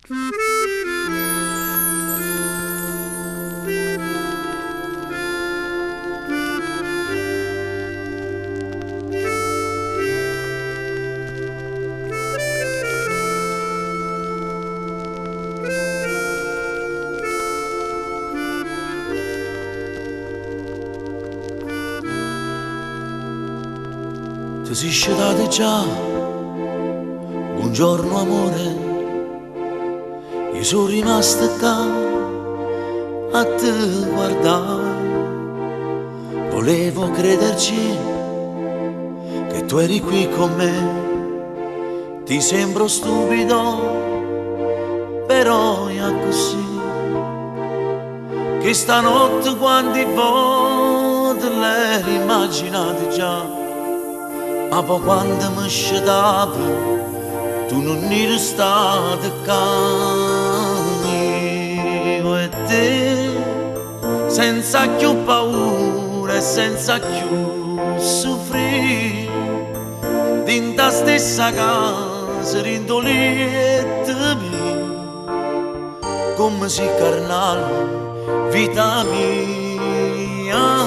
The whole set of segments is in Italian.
Ti sei scedato già, buongiorno amore, io sono rimasto qua a te guardare, volevo crederci che tu eri qui con me, ti sembro stupido, però è così, che stanotte quanti volte l'hai immaginato già. Ma poi quando mi scedavi, tu non eri stato io e te, senza più paura e senza più soffrire, in ta stessa casa, rindolietta mia, come si carnale, vita mia.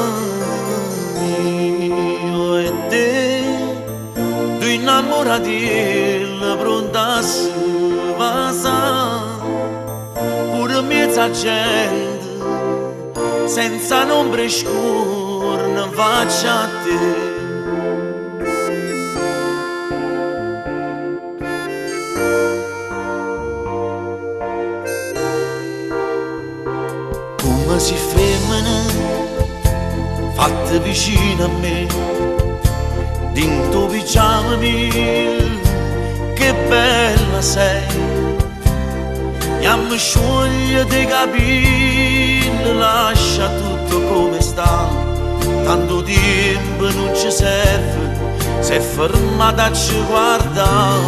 Io e te, innamorati, pronta a svasare, pure mezza gente, senza nombre scuro, ne faccia a te. Come si femmina, fatta vicino a me, dinto pigiama mio, che bella sei, mi scioglie dei capelli, lascia tutto come sta, tanto tempo non ci serve, se è fermata a ci guardare.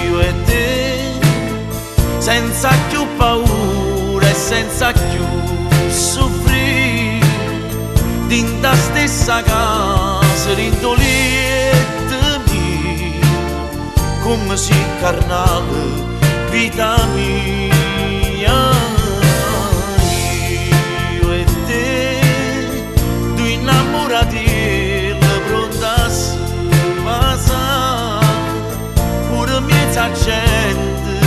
Io e te, senza più paura e senza più soffrire, in ta stessa casa, rindolietta mia, come si carnale, vita mia. Io e te, tu innamorati, pronta a svasare, pure mezza gente,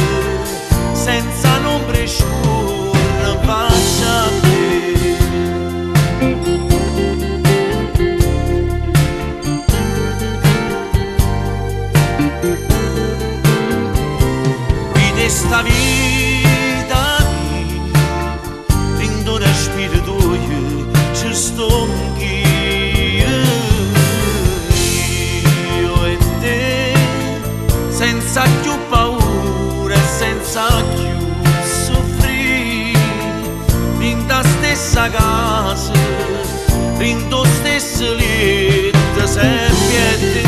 senza nombre scuro, faccia a te. Questa vita mia, rindo respiro tuo, ci sto anch'io. Io e te, senza più paura e senza più soffrire, in ta stessa casa, in tuo stesso letto, sempre a te.